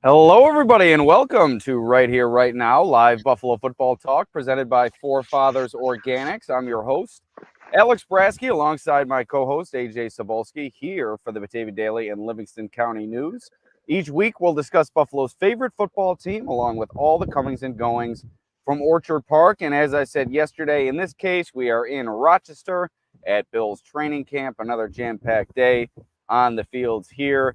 Hello, everybody, and welcome to Right Here, Right Now, live Buffalo football talk presented by Forefathers Organics. I'm your host, Alex Brasky, alongside my co-host, Ajay Cybulski, here for the Batavia Daily and Livingston County News. Each week, we'll discuss Buffalo's favorite football team, along with all the comings and goings from Orchard Park. And as I said yesterday, in this case, we are in Rochester at Bill's training camp, another jam-packed day on the fields here.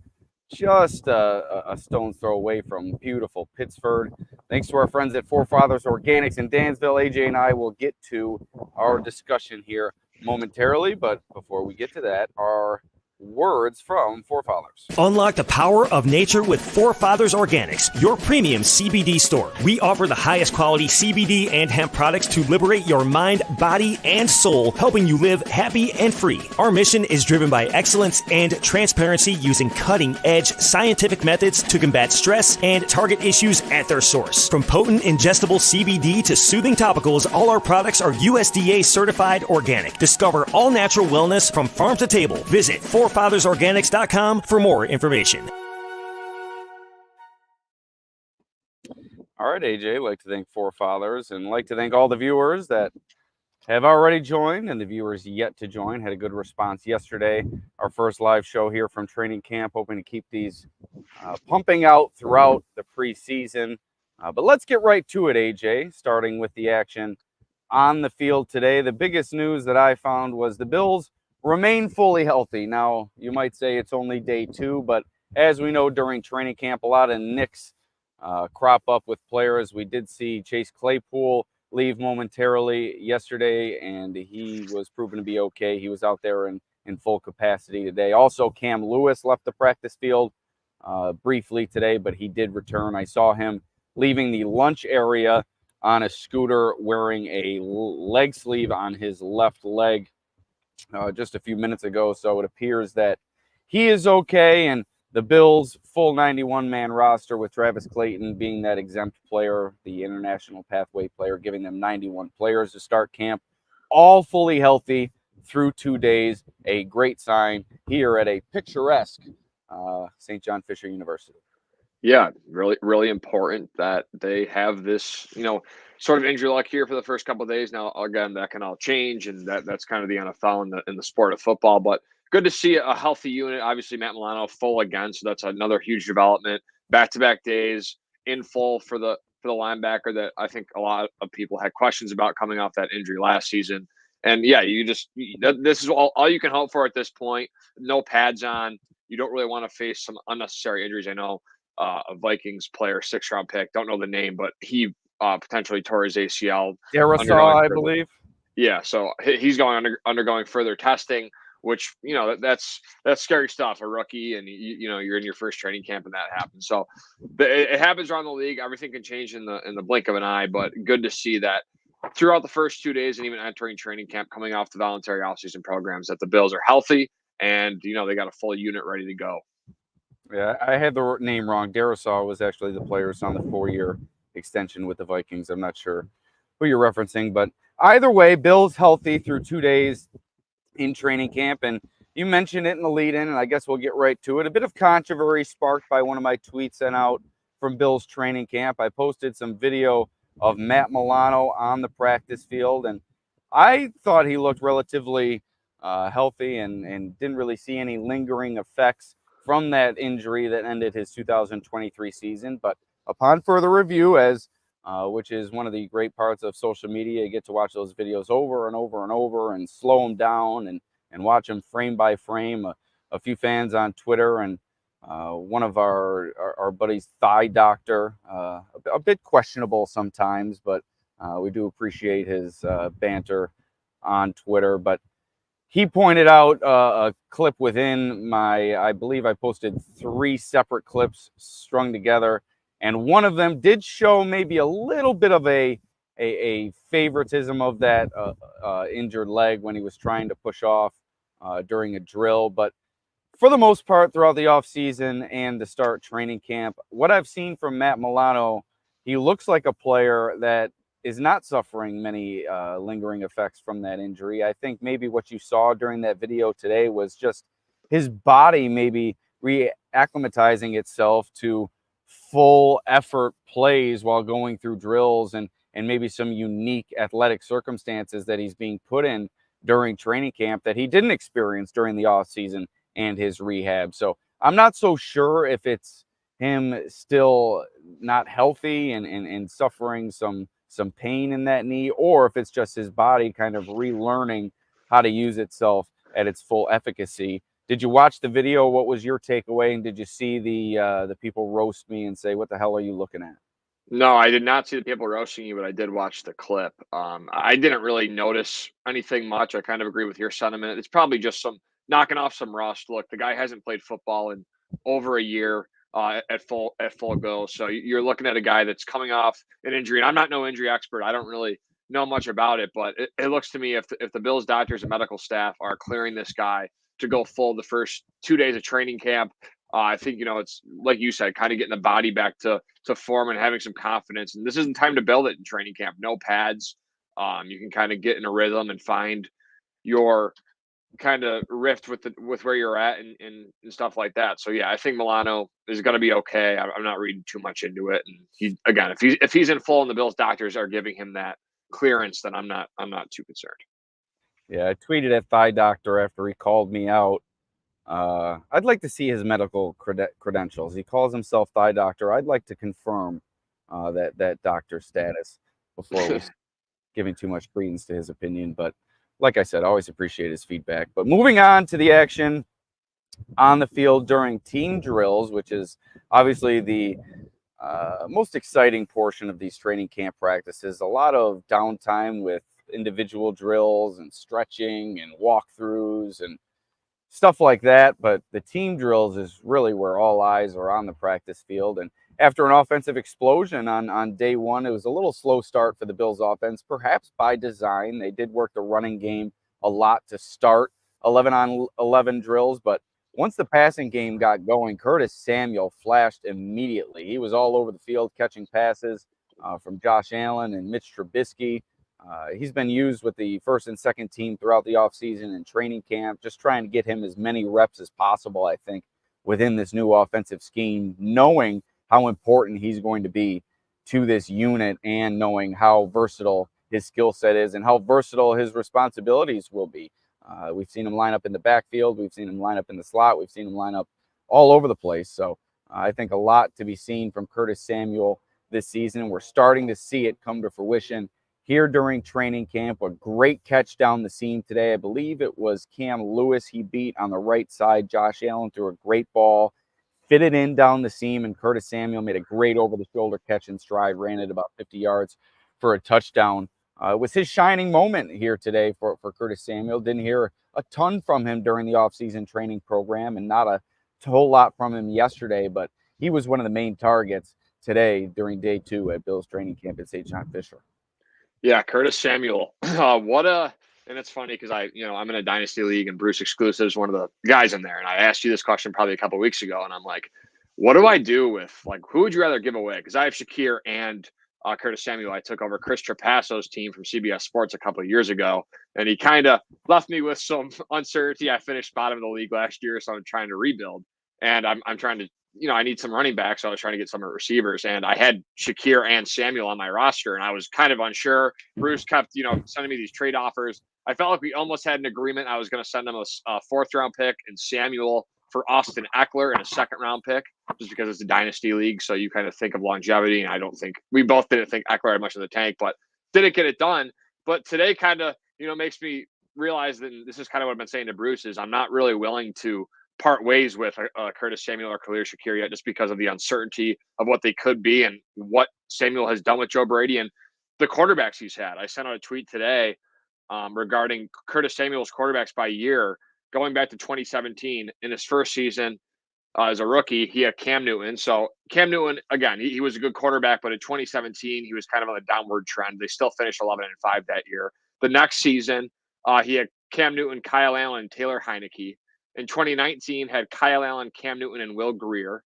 Just a stone's throw away from beautiful Pittsford. Thanks to our friends at Forefathers Organics in Dansville. AJ and I will get to our discussion here momentarily, but before we get to that, our words from Forefathers. Unlock the power of nature with Forefathers Organics, your premium CBD store. We offer the highest quality CBD and hemp products to liberate your mind, body, and soul, helping you live happy and free. Our mission is driven by excellence and transparency, using cutting-edge scientific methods to combat stress and target issues at their source. From potent ingestible CBD to soothing topicals, all our products are USDA certified organic. Discover all natural wellness from farm to table. Visit forefathersorganics.com for more information. All right, AJ, I'd like to thank Forefathers and like to thank all the viewers that have already joined and the viewers yet to join. Had a good response yesterday. Our first live show here from training camp, hoping to keep these pumping out throughout the preseason. But let's get right to it, AJ, starting with the action on the field today. The biggest news that I found was the Bills remain fully healthy. Now, you might say it's only day 2, but as we know, during training camp, a lot of nicks crop up with players. We did see Chase Claypool leave momentarily yesterday, and he was proven to be okay. He was out there in full capacity today. Also, Cam Lewis left the practice field briefly today, but he did return. I saw him leaving the lunch area on a scooter wearing a leg sleeve on his left leg just a few minutes ago. So it appears that he is okay, and the Bills' full 91-man roster, with Travis Clayton being that exempt player, the international pathway player, giving them 91 players to start camp, all fully healthy through 2 days. A great sign here at a picturesque St. John Fisher University. Yeah, really, really important that they have this, sort of injury luck here for the first couple of days. Now, again, that can all change, and that's kind of the NFL in the sport of football. But good to see a healthy unit. Obviously, Matt Milano full again, so that's another huge development. Back-to-back days in full for the linebacker that I think a lot of people had questions about coming off that injury last season. And yeah, this is all you can hope for at this point. No pads on. You don't really want to face some unnecessary injuries. I know a Vikings player, 6th-round pick, don't know the name, but he potentially tore his ACL. Aerosol, I believe. Yeah, so he's undergoing further testing, which that's scary stuff. A rookie, and you're in your first training camp, and that happens. So it happens around the league. Everything can change in the blink of an eye, but good to see that throughout the first 2 days and even entering training camp, coming off the voluntary offseason programs, that the Bills are healthy and they got a full unit ready to go. Yeah, I had the name wrong. Darrisaw was actually the players on the 4-year extension with the Vikings. I'm not sure who you're referencing, but either way, Bill's healthy through 2 days in training camp. And you mentioned it in the lead-in, and I guess we'll get right to it. A bit of controversy sparked by one of my tweets sent out from Bill's training camp. I posted some video of Matt Milano on the practice field, and I thought he looked relatively healthy and didn't really see any lingering effects from that injury that ended his 2023 season. But upon further review, which is one of the great parts of social media, you get to watch those videos over and over and over and slow them down and watch them frame by frame. A few fans on Twitter and one of our buddies, Thigh Doctor, a bit questionable sometimes, but we do appreciate his banter on Twitter. But he pointed out a clip within I believe I posted 3 separate clips strung together, and one of them did show maybe a little bit of a favoritism of that injured leg when he was trying to push off during a drill. But for the most part, throughout the offseason and the start training camp, what I've seen from Matt Milano, he looks like a player that is not suffering many lingering effects from that injury. I think maybe what you saw during that video today was just his body maybe reacclimatizing itself to full effort plays while going through drills and maybe some unique athletic circumstances that he's being put in during training camp that he didn't experience during the off season and his rehab. So I'm not so sure if it's him still not healthy and suffering some pain in that knee, or if it's just his body kind of relearning how to use itself at its full efficacy. Did you watch the video? What was your takeaway? And did you see the people roast me and say, "What the hell are you looking at?" No, I did not see the people roasting you, but I did watch the clip. I didn't really notice anything much. I kind of agree with your sentiment. It's probably just some knocking off some rust. Look, the guy hasn't played football in over a year at full go. So you're looking at a guy that's coming off an injury. And I'm not no injury expert. I don't really know much about it, but it looks to me if the Bills doctors and medical staff are clearing this guy to go full the first 2 days of training camp, I think it's like you said, kind of getting the body back to form and having some confidence. And this isn't time to build it in training camp. No pads. You can kind of get in a rhythm and find your kind of rift with where you're at and stuff like that. So yeah, I think Milano is going to be okay. I'm not reading too much into it. And he again, if he's in full and the Bills doctors are giving him that clearance, then I'm not too concerned. Yeah, I tweeted at Thigh Doctor after he called me out. I'd like to see his medical credentials. He calls himself Thigh Doctor. I'd like to confirm that doctor status before we giving too much credence to his opinion. But like I said, I always appreciate his feedback. But moving on to the action on the field during team drills, which is obviously the most exciting portion of these training camp practices. A lot of downtime with individual drills and stretching and walkthroughs and stuff like that, but the team drills is really where all eyes are on the practice field. And after an offensive explosion on day one, it was a little slow start for the Bills offense, perhaps by design. They did work the running game a lot to start 11-on-11 drills, but once the passing game got going, Curtis Samuel flashed immediately. He was all over the field catching passes from Josh Allen and Mitch Trubisky. He's been used with the first and second team throughout the offseason and training camp, just trying to get him as many reps as possible, I think, within this new offensive scheme, knowing how important he's going to be to this unit and knowing how versatile his skill set is and how versatile his responsibilities will be. We've seen him line up in the backfield. We've seen him line up in the slot. We've seen him line up all over the place. So I think a lot to be seen from Curtis Samuel this season. We're starting to see it come to fruition here during training camp. A great catch down the seam today. I believe it was Cam Lewis he beat on the right side. Josh Allen threw a great ball, fitted in down the seam, and Curtis Samuel made a great over-the-shoulder catch and stride, ran it about 50 yards for a touchdown. It was his shining moment here today for Curtis Samuel. Didn't hear a ton from him during the offseason training program and not a whole lot from him yesterday, but he was one of the main targets today during day two at Bills training camp at St. John Fisher. Yeah, Curtis Samuel. And it's funny because I'm in a dynasty league and Bruce Exclusive is one of the guys in there. And I asked you this question probably a couple of weeks ago, and I'm like, what do I do with who would you rather give away? Because I have Shakir and Curtis Samuel. I took over Chris Trapasso's team from CBS Sports a couple of years ago, and he kind of left me with some uncertainty. I finished bottom of the league last year, so I'm trying to rebuild, and I'm trying to. I need some running backs, so I was trying to get some receivers, and I had Shakir and Samuel on my roster, and I was kind of unsure. Bruce kept, sending me these trade offers. I felt like we almost had an agreement. I was going to send him a fourth-round pick and Samuel for Austin Eckler and a second-round pick, just because it's a dynasty league, so you kind of think of longevity, and we both didn't think Eckler had much in the tank, but didn't get it done. But today kind of, makes me realize that this is kind of what I've been saying to Bruce is I'm not really willing to part ways with Curtis Samuel or Khalil Shakir yet, just because of the uncertainty of what they could be and what Samuel has done with Joe Brady and the quarterbacks he's had. I sent out a tweet today regarding Curtis Samuel's quarterbacks by year, going back to 2017. In his first season as a rookie, he had Cam Newton. So Cam Newton, again, he was a good quarterback, but in 2017, he was kind of on a downward trend. They still finished 11-5 that year. The next season, he had Cam Newton, Kyle Allen, and Taylor Heineke. In 2019, had Kyle Allen, Cam Newton, and Will Grier.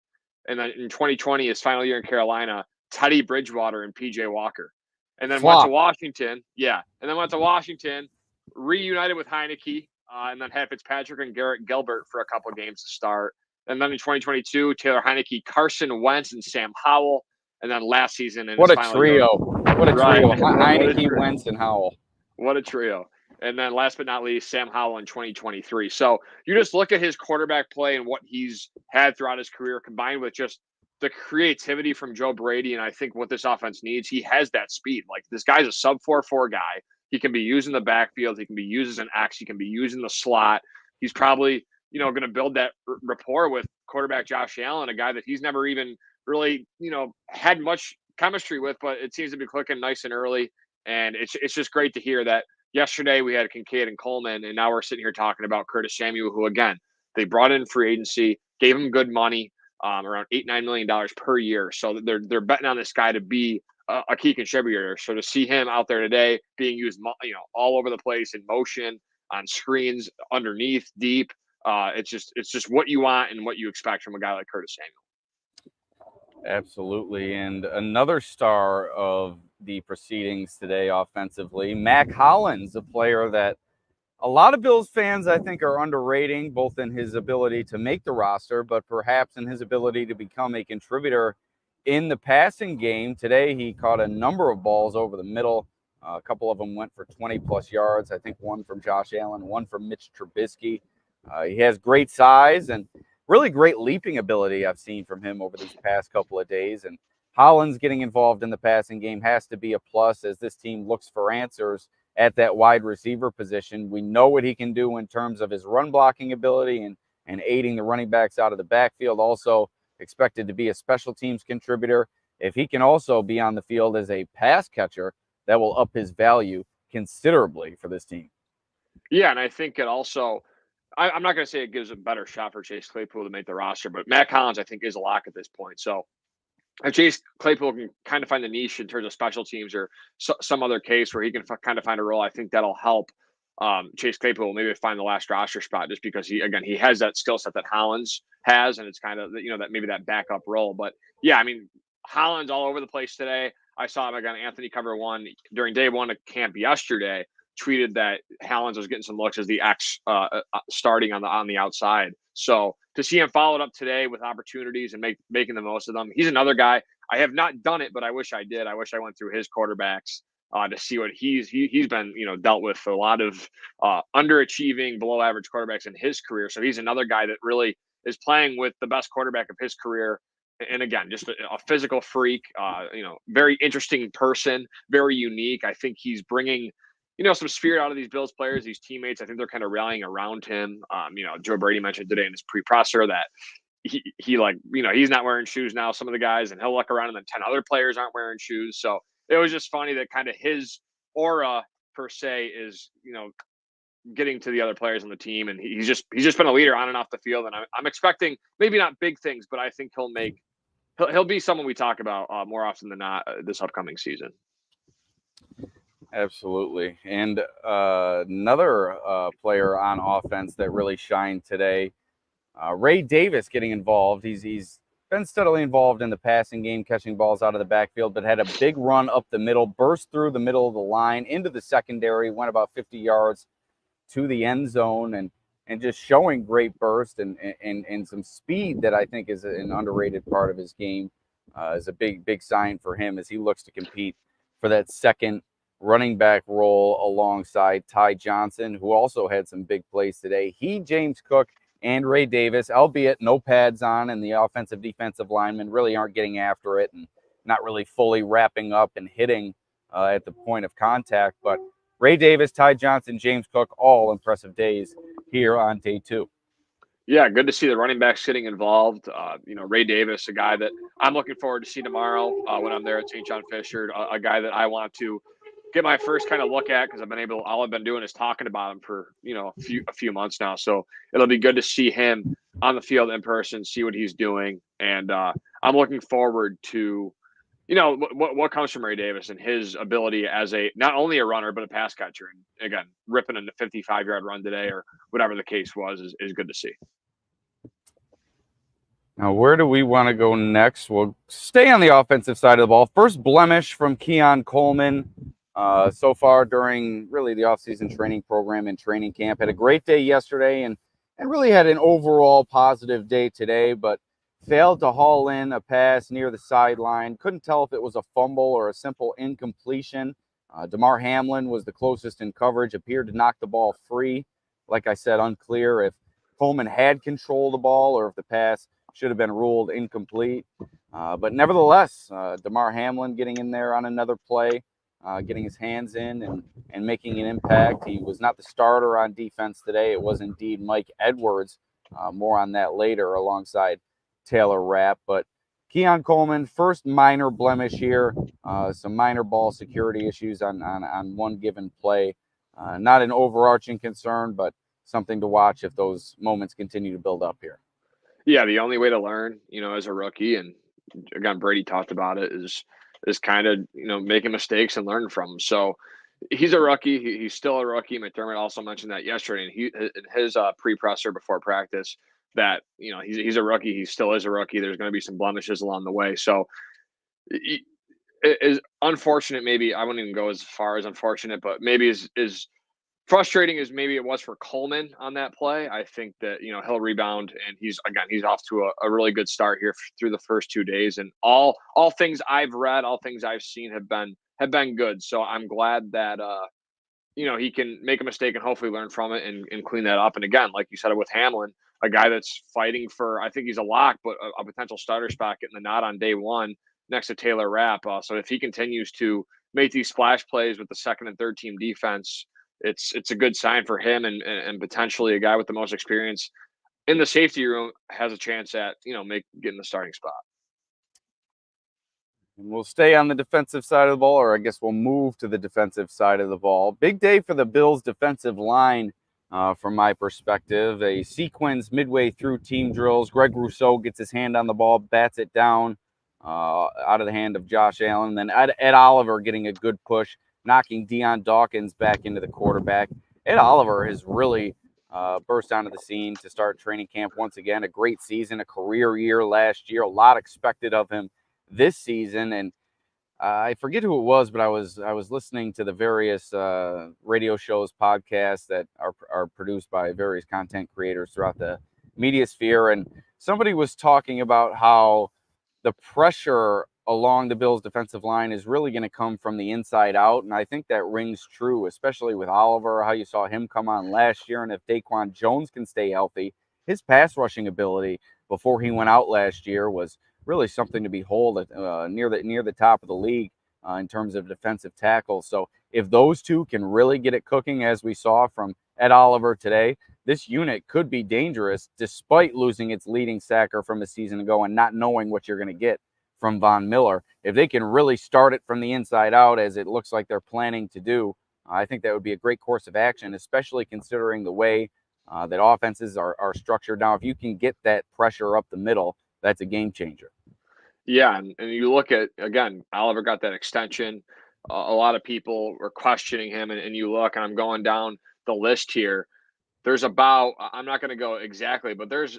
And then in 2020, his final year in Carolina, Teddy Bridgewater and PJ Walker. And then went to Washington. Yeah. And then went to Washington, reunited with Heineke, and then had Fitzpatrick and Garrett Gilbert for a couple of games to start. And then in 2022, Taylor Heineke, Carson Wentz, and Sam Howell. And then last season, what a trio! What a trio! Heineke, Wentz, and Howell. What a trio! And then last but not least, Sam Howell in 2023. So you just look at his quarterback play and what he's had throughout his career, combined with just the creativity from Joe Brady, and I think what this offense needs. He has that speed. Like, this guy's a sub 4.4 guy. He can be used in the backfield. He can be used as an X. He can be used in the slot. He's probably, going to build that rapport with quarterback Josh Allen, a guy that he's never even really, had much chemistry with, but it seems to be clicking nice and early. And it's just great to hear that. Yesterday we had Kincaid and Coleman, and now we're sitting here talking about Curtis Samuel, who, again, they brought in free agency, gave him good money, around $8-9 million per year. So they're betting on this guy to be a key contributor. So to see him out there today being used, all over the place, in motion, on screens, underneath, deep, it's just what you want and what you expect from a guy like Curtis Samuel. Absolutely. And another star of the proceedings today offensively, Mack Hollins, a player that a lot of Bills fans, I think, are underrating, both in his ability to make the roster, but perhaps in his ability to become a contributor in the passing game. Today, he caught a number of balls over the middle. A couple of them went for 20-plus yards. I think one from Josh Allen, one from Mitch Trubisky. He has great size and really great leaping ability I've seen from him over these past couple of days. And Hollins getting involved in the passing game has to be a plus as this team looks for answers at that wide receiver position. We know what he can do in terms of his run blocking ability and aiding the running backs out of the backfield. Also expected to be a special teams contributor. If he can also be on the field as a pass catcher, that will up his value considerably for this team. Yeah, and I think it also, I'm not going to say it gives a better shot for Chase Claypool to make the roster, but Mack Hollins, I think, is a lock at this point. So if Chase Claypool can kind of find the niche in terms of special teams or some other case where he can kind of find a role, I think that'll help Chase Claypool maybe find the last roster spot, just because he has that skill set that Hollins has, and it's kind of, that maybe that backup role. But yeah, I mean, Hollins all over the place today. I saw him again. Anthony Cover One during day one of camp yesterday tweeted that Hollins was getting some looks as the X starting on the outside. So to see him followed up today with opportunities and making the most of them, he's another guy. I have not done it, but I wish I did. I wish I went through his quarterbacks to see what he's been dealt with a lot of underachieving, below average quarterbacks in his career. So he's another guy that really is playing with the best quarterback of his career. And again, just a physical freak, very interesting person, very unique. I think he's bringing some spirit out of these Bills players, these teammates. I think they're kind of rallying around him. Joe Brady mentioned today in his pre-presser that he like, he's not wearing shoes now, some of the guys, and he'll look around and then 10 other players aren't wearing shoes. So it was just funny that kind of his aura per se is, getting to the other players on the team. And he's just been a leader on and off the field. And I'm expecting maybe not big things, but I think he'll be someone we talk about more often than not this upcoming season. Absolutely. And another player on offense that really shined today, Ray Davis getting involved. He's been steadily involved in the passing game, catching balls out of the backfield, but had a big run up the middle, burst through the middle of the line into the secondary, went about 50 yards to the end zone, and just showing great burst and some speed that I think is an underrated part of his game. Is a big sign for him as he looks to compete for that second running back role alongside Ty Johnson, who also had some big plays today. James Cook, and Ray Davis, albeit no pads on, and the offensive defensive linemen really aren't getting after it and not really fully wrapping up and hitting at the point of contact. But Ray Davis, Ty Johnson, James Cook, all impressive days here on day two. Yeah, good to see the running backs getting involved. Ray Davis, a guy that I'm looking forward to see tomorrow when I'm there at St. John Fisher, a guy that I want to get my first kind of look at, because all I've been doing is talking about him for a few months now. So it'll be good to see him on the field in person, see what he's doing, and I'm looking forward to what comes from Ray Davis and his ability as not only a runner but a pass catcher. And again, ripping in the 55-yard run today or whatever the case was is good to see. Now, where do we want to go next? We'll stay on the offensive side of the ball. First blemish from Keon Coleman. So far during really the offseason training program and training camp. Had a great day yesterday, and and really had an overall positive day today, but failed to haul in a pass near the sideline. Couldn't tell if it was a fumble or a simple incompletion. Damar Hamlin was the closest in coverage, appeared to knock the ball free. Like I said, unclear if Coleman had control of the ball or if the pass should have been ruled incomplete. But nevertheless, Damar Hamlin getting in there on another play, getting his hands in and making an impact. He was not the starter on defense today. It was indeed Mike Edwards. More on that later alongside Taylor Rapp. But Keon Coleman, first minor blemish here, some minor ball security issues on one given play. Not an overarching concern, but something to watch if those moments continue to build up here. Yeah, the only way to learn, as a rookie, and again, Brady talked about it, is kind of, making mistakes and learning from them. So he's a rookie. He's still a rookie. McDermott also mentioned that yesterday in his pre-presser before practice that, he's a rookie. He still is a rookie. There's going to be some blemishes along the way. So it is unfortunate. Maybe I wouldn't even go as far as unfortunate, but maybe is frustrating as maybe it was for Coleman on that play. I think that, he'll rebound, and he's off to a really good start here through the first 2 days. And all things I've read, all things I've seen have been good. So I'm glad that, he can make a mistake and hopefully learn from it and clean that up. And again, like you said, with Hamlin, a guy that's fighting for, I think he's a lock, but a potential starter spot getting the nod on day one next to Taylor Rapp. So if he continues to make these splash plays with the second and third team defense, it's a good sign for him, and potentially a guy with the most experience in the safety room has a chance at, getting the starting spot. And we'll stay on the defensive side of the ball, or I guess we'll move to the defensive side of the ball. Big day for the Bills' defensive line, from my perspective. A sequence midway through team drills. Greg Rousseau gets his hand on the ball, bats it down out of the hand of Josh Allen. Then Ed Oliver getting a good push, knocking Deion Dawkins back into the quarterback. Ed Oliver has really burst onto the scene to start training camp once again. A great season, a career year last year. A lot expected of him this season, and I forget who it was, but I was listening to the various radio shows, podcasts that are produced by various content creators throughout the media sphere, and somebody was talking about how the pressure along the Bills' defensive line is really going to come from the inside out, and I think that rings true, especially with Oliver, how you saw him come on last year, and if Daquan Jones can stay healthy, his pass rushing ability before he went out last year was really something to behold near the top of the league in terms of defensive tackles. So if those two can really get it cooking, as we saw from Ed Oliver today, this unit could be dangerous despite losing its leading sacker from a season ago and not knowing what you're going to get from Von Miller. If they can really start it from the inside out, as it looks like they're planning to do, I think that would be a great course of action, especially considering the way that offenses are structured now. If you can get that pressure up the middle, that's a game changer. Yeah, and you look at, again, Oliver got that extension. A lot of people were questioning him, and you look, and I'm going down the list here. There's about, I'm not going to go exactly, but there's,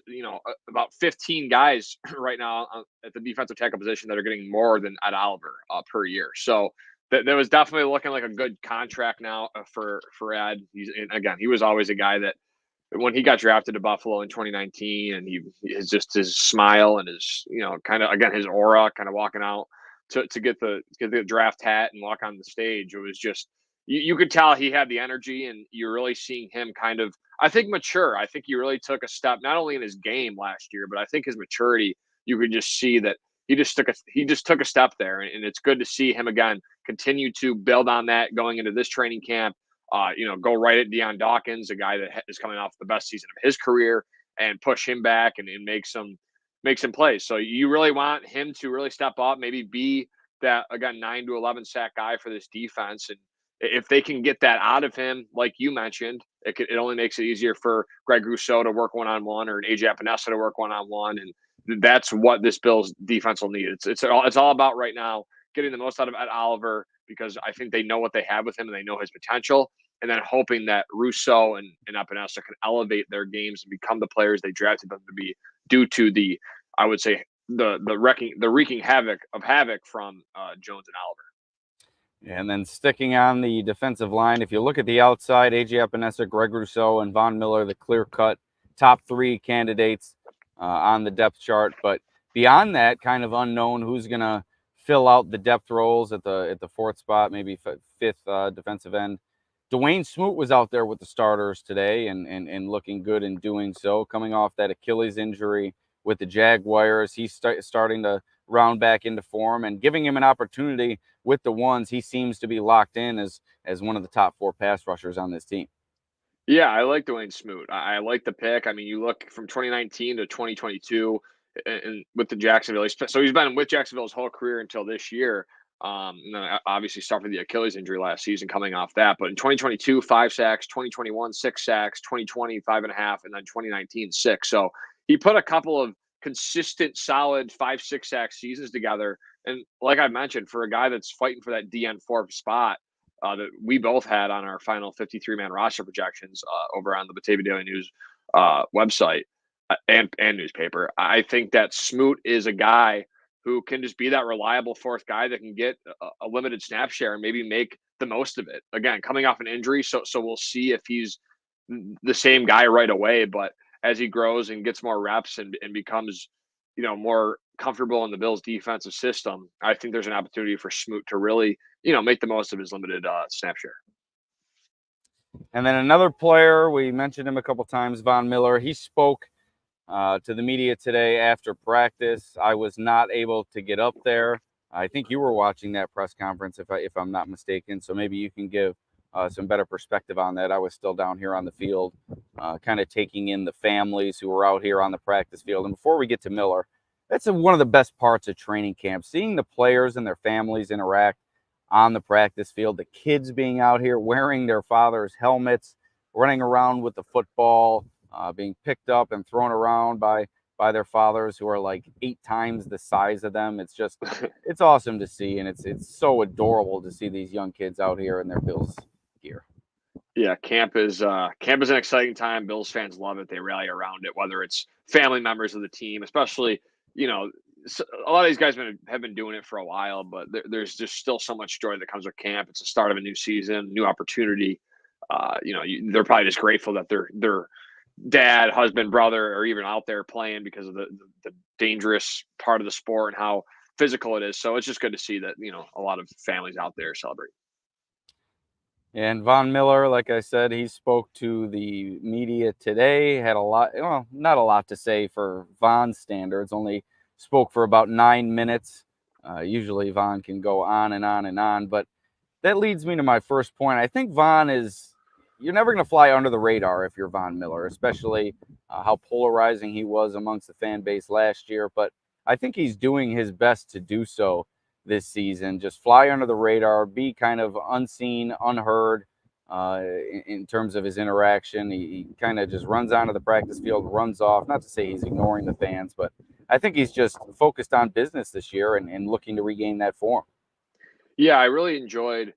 about 15 guys right now at the defensive tackle position that are getting more than Ed Oliver per year. So that was definitely looking like a good contract now for Ed. He was always a guy that, when he got drafted to Buffalo in 2019, and he is just his smile and his, kind of, again, his aura kind of walking out to get the draft hat and walk on the stage. It was just, you could tell he had the energy, and you're really seeing him kind of, I think, mature. I think he really took a step, not only in his game last year, but I think his maturity, you could just see that he just took a step there. And it's good to see him again, continue to build on that going into this training camp. Go right at Deion Dawkins, a guy that is coming off the best season of his career, and push him back and make some plays. So you really want him to really step up, maybe be that, again, 9 to 11 sack guy for this defense. And if they can get that out of him, like you mentioned, it only makes it easier for Greg Rousseau to work one-on-one, or an Ajay Cybulski to work one-on-one. And that's what this Bills defense will need. It's all about right now getting the most out of Ed Oliver, because I think they know what they have with him and they know his potential. And then hoping that Rousseau and Epinesa can elevate their games and become the players they drafted them to be, due to the, I would say, the wreaking havoc from Jones and Oliver. And then sticking on the defensive line, if you look at the outside, Ajay Epinesa, Greg Rousseau, and Von Miller, the clear-cut top 3 candidates on the depth chart. But beyond that, kind of unknown who's going to fill out the depth roles at the 4th spot, maybe 5th defensive end. Dwayne Smoot was out there with the starters today and looking good in doing so, coming off that Achilles injury with the Jaguars. He's starting to round back into form, and giving him an opportunity with the ones, he seems to be locked in as one of the top 4 pass rushers on this team. Yeah, I like Dwayne Smoot. I like the pick. I mean, you look from 2019 to 2022 and with the Jacksonville. So he's been with Jacksonville his whole career until this year. And then obviously suffered the Achilles injury last season coming off that. But in 2022, 5 sacks, 2021, 6 sacks, 2020, 5.5, and then 2019, 6. So he put a couple of consistent, solid 5-6 sack seasons together. And like I mentioned, for a guy that's fighting for that DN4 spot, that we both had on our final 53-man roster projections over on the Batavia Daily News website and newspaper. I think that Smoot is a guy who can just be that reliable 4th guy that can get a limited snap share and maybe make the most of it. Again, coming off an injury, so we'll see if he's the same guy right away. But as he grows and gets more reps and becomes, more comfortable in the Bills' defensive system, I think there's an opportunity for Smoot to really, make the most of his limited snap share. And then another player, we mentioned him a couple times, Von Miller. He spoke to the media today after practice. I was not able to get up there. I think you were watching that press conference, if I'm not mistaken. So maybe you can give some better perspective on that. I was still down here on the field, kind of taking in the families who were out here on the practice field. And before we get to Miller, that's one of the best parts of training camp, seeing the players and their families interact on the practice field, the kids being out here wearing their father's helmets, running around with the football, being picked up and thrown around by their fathers who are like 8 times the size of them. It's just, it's awesome to see. And it's so adorable to see these young kids out here in their Bills gear. Yeah, camp is an exciting time. Bills fans love it. They rally around it, whether it's family members of the team, especially, a lot of these guys have been doing it for a while, but there's just still so much joy that comes with camp. It's the start of a new season, new opportunity. They're probably just grateful that their dad, husband, brother are even out there playing because of the dangerous part of the sport and how physical it is. So it's just good to see that, a lot of families out there celebrate. And Von Miller, like I said, he spoke to the media today, had a lot, not a lot to say for Von's standards, only spoke for about 9 minutes. Usually Von can go on and on and on, but that leads me to my first point. I think Von you're never going to fly under the radar if you're Von Miller, especially how polarizing he was amongst the fan base last year. But I think he's doing his best to do so this season. Just fly under the radar, be kind of unseen, unheard in terms of his interaction. He kind of just runs onto the practice field, runs off. Not to say he's ignoring the fans, but I think he's just focused on business this year and looking to regain that form. Yeah, I really enjoyed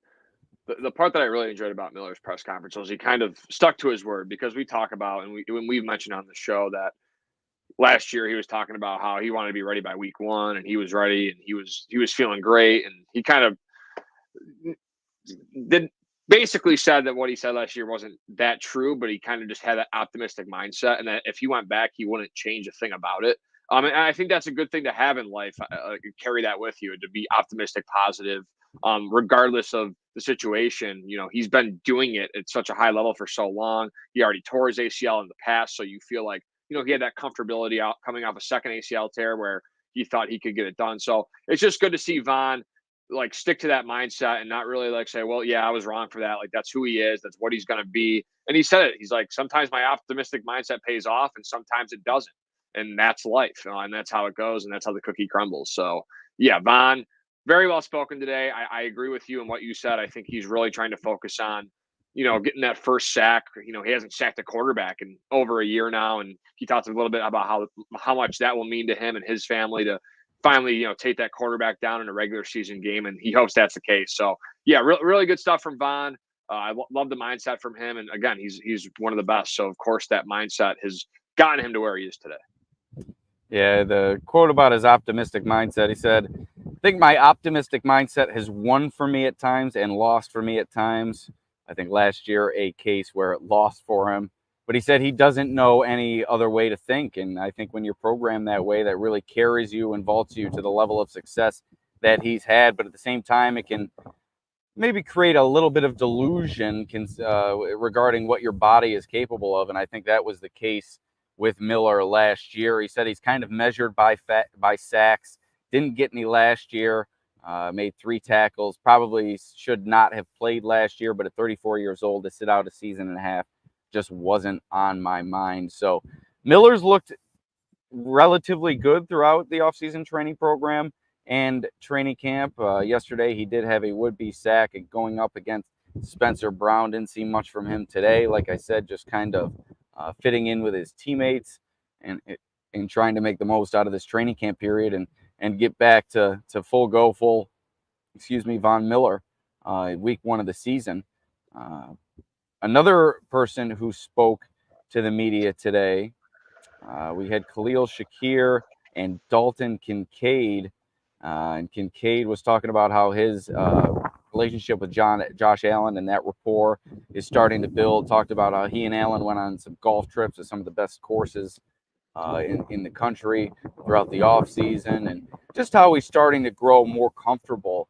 the part that I really enjoyed about Miller's press conference was he kind of stuck to his word, because we talk about, and we've mentioned on the show that last year he was talking about how he wanted to be ready by week 1, and he was ready, and he was feeling great, and he kind of basically said that what he said last year wasn't that true, but he kind of just had that optimistic mindset, and that if he went back, he wouldn't change a thing about it. And I think that's a good thing to have in life. Carry that with you, to be optimistic, positive, regardless of the situation. He's been doing it at such a high level for so long. He already tore his ACL in the past, so you feel like, he had that comfortability out coming off a second ACL tear where he thought he could get it done. So it's just good to see Von stick to that mindset and not really say, well, yeah, I was wrong for that. That's who he is. That's what he's going to be. And he said it. He's like, sometimes my optimistic mindset pays off and sometimes it doesn't. And that's life. And that's how it goes. And that's how the cookie crumbles. So yeah, Von, very well spoken today. I agree with you in what you said. I think he's really trying to focus on, getting that first sack. He hasn't sacked a quarterback in over a year now. And he talks a little bit about how much that will mean to him and his family to finally, take that quarterback down in a regular season game. And he hopes that's the case. So yeah, really good stuff from Von. I love the mindset from him. And again, he's one of the best. So of course that mindset has gotten him to where he is today. Yeah, the quote about his optimistic mindset, he said, I think my optimistic mindset has won for me at times and lost for me at times. I think last year, a case where it lost for him. But he said he doesn't know any other way to think. And I think when you're programmed that way, that really carries you and vaults you to the level of success that he's had. But at the same time, it can maybe create a little bit of delusion regarding what your body is capable of. And I think that was the case with Miller last year. He said he's kind of measured by sacks, didn't get any last year, made 3 tackles, probably should not have played last year, but at 34 years old to sit out a season and a half just wasn't on my mind. So Miller's looked relatively good throughout the offseason training program and training camp. Yesterday, he did have a would-be sack going up against Spencer Brown. Didn't see much from him today. Like I said, just kind of fitting in with his teammates and trying to make the most out of this training camp period and get back to Von Miller week 1 of the season. Another person who spoke to the media today, we had Khalil Shakir and Dalton Kincaid. And Kincaid was talking about how his relationship with Josh Allen and that rapport is starting to build. Talked about how he and Allen went on some golf trips to some of the best courses in the country throughout the offseason, and just how he's starting to grow more comfortable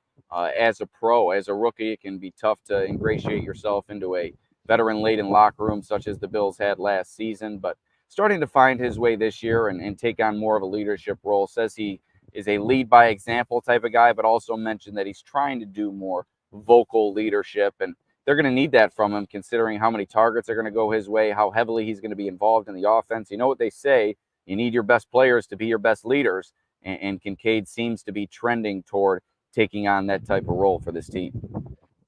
as a pro. As a rookie, it can be tough to ingratiate yourself into a veteran-laden locker room such as the Bills had last season, but starting to find his way this year and take on more of a leadership role. Says he is a lead by example type of guy, but also mentioned that he's trying to do more vocal leadership, and they're going to need that from him considering how many targets are going to go his way, how heavily he's going to be involved in the offense. You know what they say, you need your best players to be your best leaders, and Kincaid seems to be trending toward taking on that type of role for this team.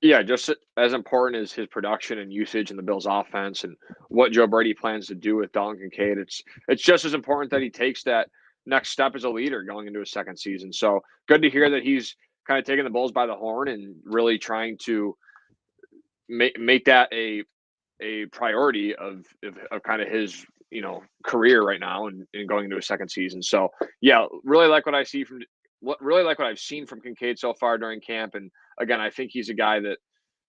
Yeah, just as important as his production and usage in the Bills' offense and what Joe Brady plans to do with Dalton Kincaid, it's just as important that he takes that next step as a leader going into his second season. So good to hear that he's kind of taking the Bulls by the horn and really trying to make that a priority of kind of his career right now and going into his second season. So yeah, really like what I see from really like what I've seen from Kincaid so far during camp. And again, I think he's a guy that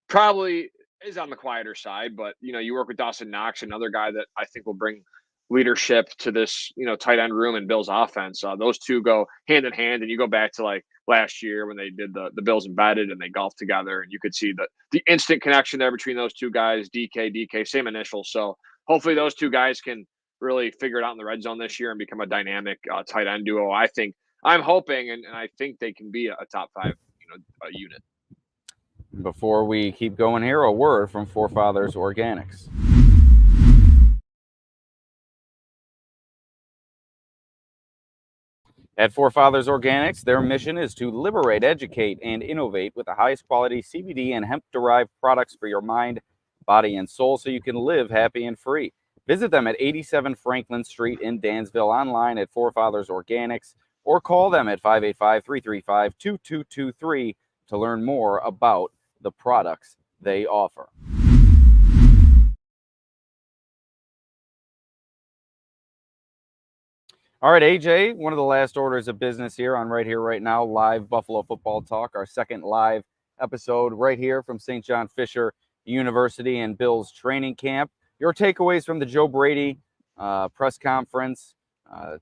probably is on the quieter side, but you work with Dawson Knox, another guy that I think will bring leadership to this, tight end room and Bills offense. Those two go hand in hand, and you go back to like last year when they did the Bills embedded and they golfed together, and you could see the instant connection there between those two guys. DK, same initials. So hopefully those two guys can really figure it out in the red zone this year and become a dynamic tight end duo. I'm hoping, and I think they can be a top 5 unit. Before we keep going here, a word from Forefathers Organics. At Forefathers Organics, their mission is to liberate, educate, and innovate with the highest quality CBD and hemp-derived products for your mind, body, and soul so you can live happy and free. Visit them at 87 Franklin Street in Dansville, online at Forefathers Organics, or call them at 585-335-2223 to learn more about the products they offer. All right, AJ, one of the last orders of business here on Right Here, Right Now, live Buffalo Football Talk, our second live episode right here from St. John Fisher University and Bills training camp. Your takeaways from the Joe Brady press conference,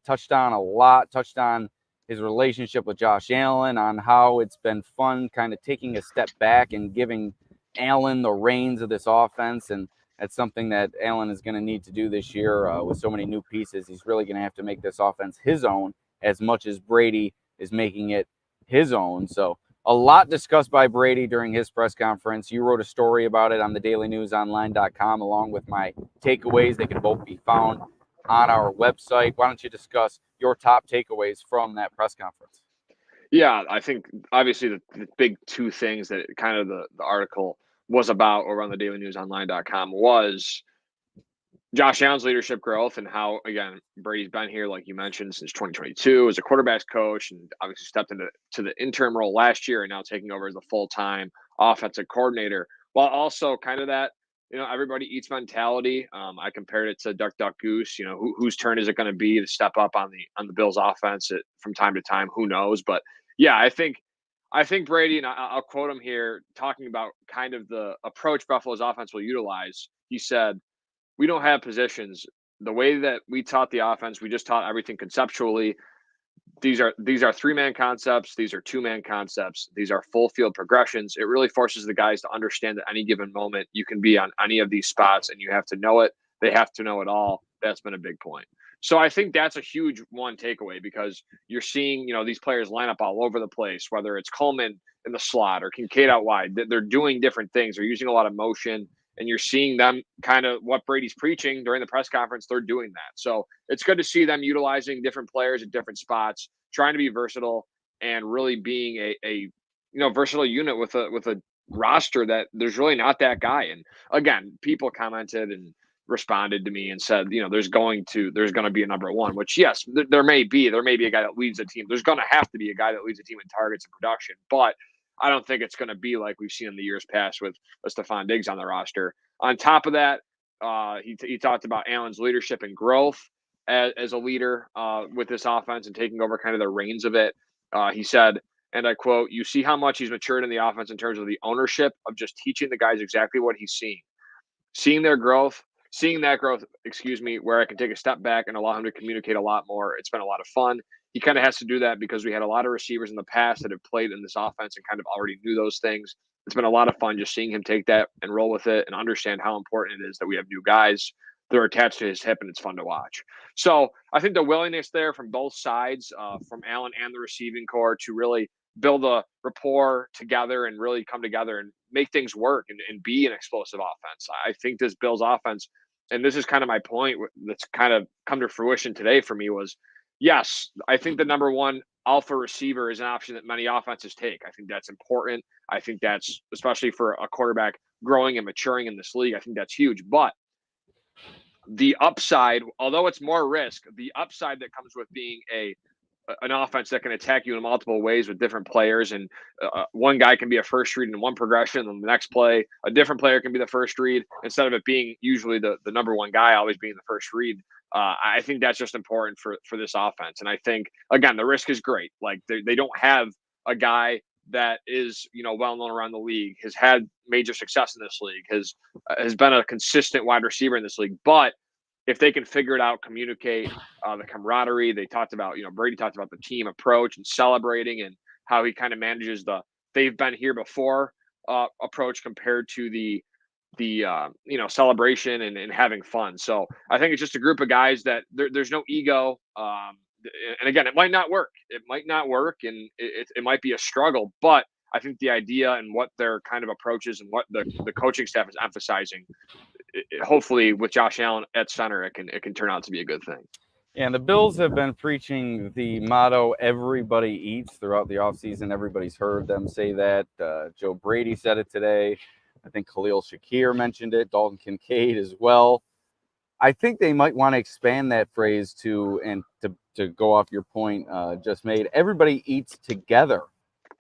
touched on his relationship with Josh Allen, on how it's been fun kind of taking a step back and giving Allen the reins of this offense. And that's something that Allen is going to need to do this year with so many new pieces. He's really going to have to make this offense his own as much as Brady is making it his own. So a lot discussed by Brady during his press conference. You wrote a story about it on the dailynewsonline.com along with my takeaways. They can both be found on our website. Why don't you discuss your top takeaways from that press conference? Yeah, I think obviously the big 2 things that kind of the article was about over on the dailynewsonline.com was Josh Allen's leadership growth and how, again, Brady's been here, like you mentioned, since 2022 as a quarterbacks coach, and obviously stepped into the interim role last year and now taking over as a full-time offensive coordinator, while also kind of that, everybody eats mentality. I compared it to Duck Duck Goose. Whose turn is it going to be to step up on the Bills offense from time to time? Who knows? But yeah, I think Brady, and I'll quote him here, talking about kind of the approach Buffalo's offense will utilize. He said, we don't have positions. The way that we taught the offense, we just taught everything conceptually. These are 3-man concepts. These are 2-man concepts. These are full field progressions. It really forces the guys to understand at any given moment you can be on any of these spots, and you have to know it. They have to know it all. That's been a big point. So I think that's a huge one takeaway, because you're seeing, these players line up all over the place, whether it's Coleman in the slot or Kincaid out wide. They're doing different things. They're using a lot of motion, and you're seeing them kind of what Brady's preaching during the press conference. They're doing that. So it's good to see them utilizing different players at different spots, trying to be versatile, and really being a versatile unit with a roster that there's really not that guy. And again, people commented and responded to me and said, there's going to be a number one, which yes, there may be a guy that leads a team. There's going to have to be a guy that leads a team in targets and production, but I don't think it's going to be like we've seen in the years past with Stephon Diggs on the roster. On top of that, he talked about Allen's leadership and growth as a leader with this offense and taking over kind of the reins of it. He said, and I quote, "You see how much he's matured in the offense in terms of the ownership of just teaching the guys exactly what he's seeing that growth, where I can take a step back and allow him to communicate a lot more. It's been a lot of fun." He kind of has to do that because we had a lot of receivers in the past that have played in this offense and kind of already knew those things. It's been a lot of fun just seeing him take that and roll with it and understand how important it is that we have new guys that are attached to his hip, and it's fun to watch. So I think the willingness there from both sides, from Allen and the receiving core, to really build a rapport together and really come together and make things work and be an explosive offense. I think this Bills offense, and this is kind of my point that's kind of come to fruition today for me, was yes, I think the number one alpha receiver is an option that many offenses take. I think that's important. I think that's, especially for a quarterback growing and maturing in this league, I think that's huge. But the upside, although it's more risk, the upside that comes with being an offense that can attack you in multiple ways with different players, and one guy can be a first read in one progression, and the next play a different player can be the first read, instead of it being usually the number one guy always being the first read. I think that's just important for this offense. And I think, again, the risk is great. Like they don't have a guy that is well known around the league, has had major success in this league, has been a consistent wide receiver in this league. But if they can figure it out, communicate, the camaraderie, they talked about, Brady talked about the team approach and celebrating, and how he kind of manages the they've been here before approach compared to the celebration and having fun. So I think it's just a group of guys that there's no ego. And again, it might not work. And it might be a struggle, but I think the idea and what their kind of approach is and what the coaching staff is emphasizing, hopefully with Josh Allen at center, it can turn out to be a good thing. And the Bills have been preaching the motto, everybody eats, throughout the offseason. Everybody's heard them say that. Joe Brady said it today. I think Khalil Shakir mentioned it, Dalton Kincaid as well. I think they might want to expand that phrase to go off your point just made, everybody eats together.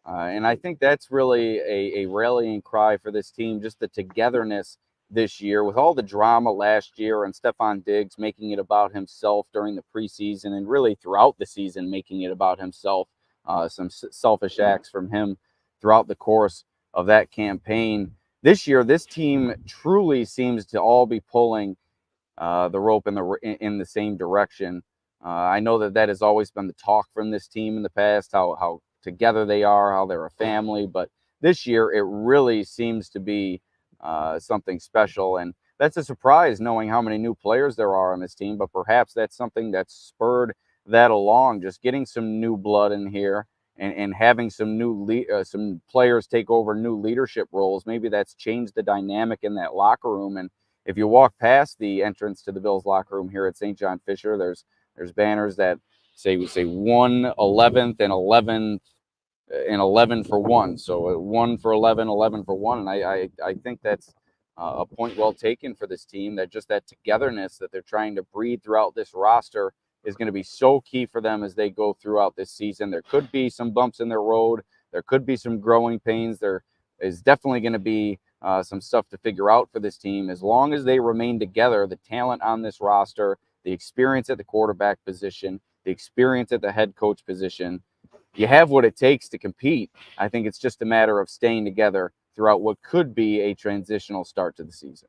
And I think that's really a rallying cry for this team, just the togetherness this year, with all the drama last year and Stephon Diggs making it about himself during the preseason and really throughout the season, making it about himself, some selfish acts from him throughout the course of that campaign. This year, this team truly seems to all be pulling the rope in the same direction. I know that has always been the talk from this team in the past, how together they are, how they're a family. But this year, it really seems to be something special. And that's a surprise, knowing how many new players there are on this team. But perhaps that's something that spurred that along, just getting some new blood in here and having some players take over new leadership roles. Maybe that's changed the dynamic in that locker room. And if you walk past the entrance to the Bills locker room here at St. John Fisher, there's banners that say 1/11th and 11 for 1. So 1 for 11, 11 for 1. And I think that's a point well taken for this team, that just that togetherness that they're trying to breed throughout this roster is going to be so key for them as they go throughout this season. There could be some bumps in their road. There could be some growing pains. There is definitely going to be some stuff to figure out for this team. As long as they remain together, the talent on this roster, the experience at the quarterback position, the experience at the head coach position, you have what it takes to compete. I think it's just a matter of staying together throughout what could be a transitional start to the season.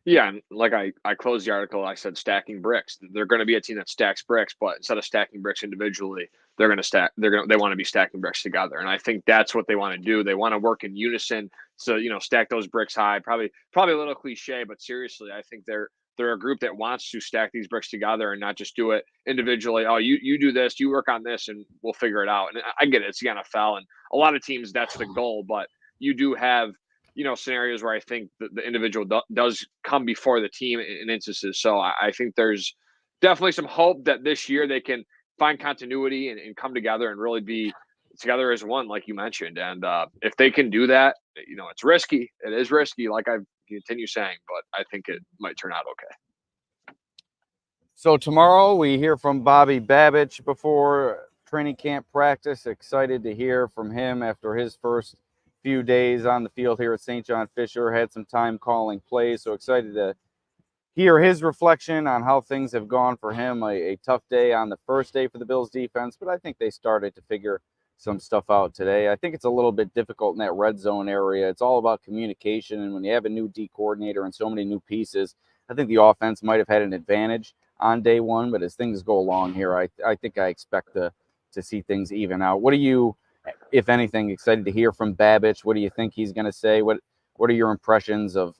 Yeah, and like I closed the article, I said stacking bricks. They're going to be a team that stacks bricks, but instead of stacking bricks individually, they're going to stack. They want to be stacking bricks together, and I think that's what they want to do. They want to work in unison. So stack those bricks high. Probably a little cliche, but seriously, I think they're a group that wants to stack these bricks together and not just do it individually. Oh, you do this, you work on this, and we'll figure it out. And I get it. It's the NFL, and a lot of teams that's the goal, but you do have scenarios where I think the individual does come before the team in instances. So I think there's definitely some hope that this year they can find continuity and come together and really be together as one, like you mentioned. And if they can do that, it's risky. It is risky, like I continue saying, but I think it might turn out okay. So tomorrow we hear from Bobby Babich before training camp practice. Excited to hear from him after his first few days on the field here at St. John Fisher. Had some time calling plays, so excited to hear his reflection on how things have gone for him. A tough day on the first day for the Bills defense, but I think they started to figure some stuff out today. I think it's a little bit difficult in that red zone area. It's all about communication, and when you have a new D coordinator and so many new pieces, I think the offense might have had an advantage on day one, but as things go along here, I think I expect to see things even out. What are you, if anything, excited to hear from Babich? What do you think he's going to say? What are your impressions of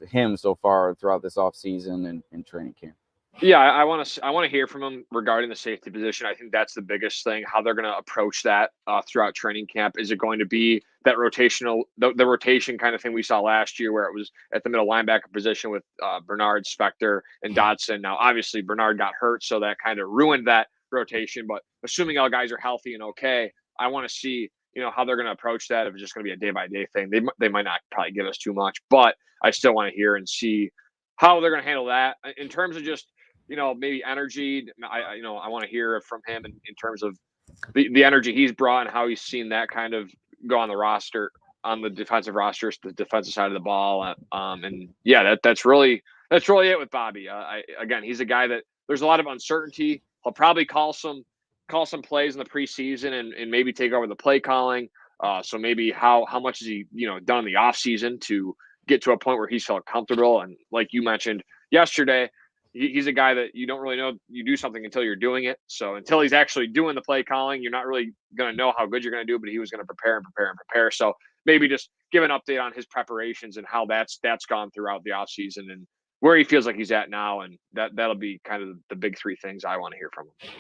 him so far throughout this offseason and training camp? Yeah, I want to hear from him regarding the safety position. I think that's the biggest thing. How they're going to approach that throughout training camp. Is it going to be that the rotation kind of thing we saw last year, where it was at the middle linebacker position with Bernard, Spector, and Dotson? Now, obviously, Bernard got hurt, so that kind of ruined that rotation. But assuming all guys are healthy and okay, I want to see how they're going to approach that. If it's just going to be a day by day thing, they might not probably give us too much, but I still want to hear and see how they're going to handle that in terms of just maybe energy. I want to hear from him in terms of the energy he's brought and how he's seen that kind of go on the roster, on the defensive rosters, the defensive side of the ball. And yeah, that's really it with Bobby. Again, he's a guy that there's a lot of uncertainty. He'll probably call some plays in the preseason and maybe take over the play calling. So maybe how much has he done in the off season to get to a point where he's felt comfortable. And like you mentioned yesterday, he's a guy that you don't really know you do something until you're doing it. So until he's actually doing the play calling, you're not really going to know how good you're going to do, but he was going to prepare. So maybe just give an update on his preparations and how that's gone throughout the offseason and where he feels like he's at now. And that'll be kind of the big three things I want to hear from him.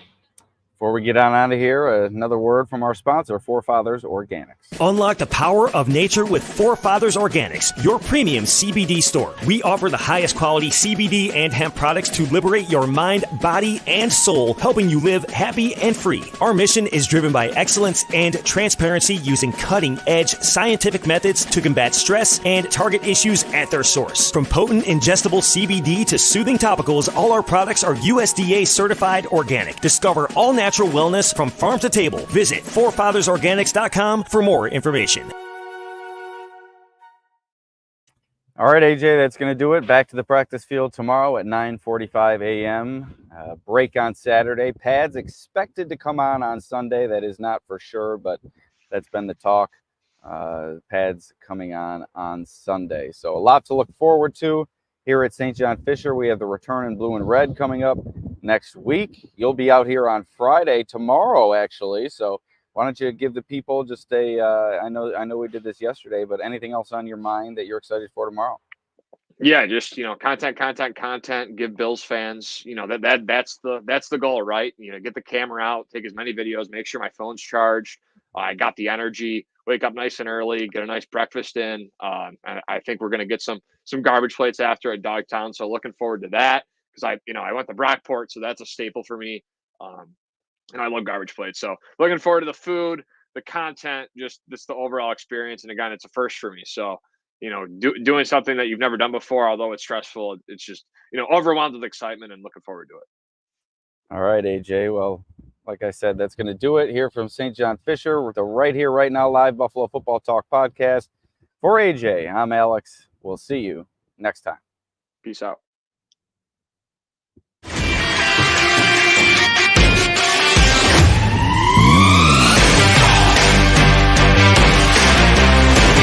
Before we get on out of here, another word from our sponsor, Forefathers Organics. Unlock the power of nature with Forefathers Organics, your premium CBD store. We offer the highest quality CBD and hemp products to liberate your mind, body, and soul, helping you live happy and free. Our mission is driven by excellence and transparency, using cutting-edge scientific methods to combat stress and target issues at their source. From potent ingestible CBD to soothing topicals, all our products are USDA certified organic. Discover all natural wellness from farm to table. Visit forefathersorganics.com for more information. All right, AJ, that's going to do it. Back to the practice field tomorrow at 9:45 a.m. Break on Saturday. Pads expected to come on Sunday. That is not for sure, but that's been the talk. Pads coming on Sunday. So a lot to look forward to here at St. John Fisher. We have the return in blue and red coming up next week. You'll be out here on Friday, tomorrow, actually. So why don't you give the people just I know we did this yesterday, but anything else on your mind that you're excited for tomorrow? Yeah, just content. Give Bills fans, that's the goal, right? Get the camera out, take as many videos, make sure my phone's charged. I got the energy. Wake up nice and early, get a nice breakfast in. And I think we're gonna get some garbage plates after at Dogtown. So looking forward to that because I went to Brockport, so that's a staple for me. And I love garbage plates. So looking forward to the food, the content, just the overall experience. And again, it's a first for me. So doing something that you've never done before, although it's stressful, it's just, overwhelmed with excitement and looking forward to it. All right, AJ. Well, like I said, that's going to do it here from St. John Fisher with the Right Here, Right Now live Buffalo Football Talk podcast. For AJ, I'm Alex. We'll see you next time. Peace out.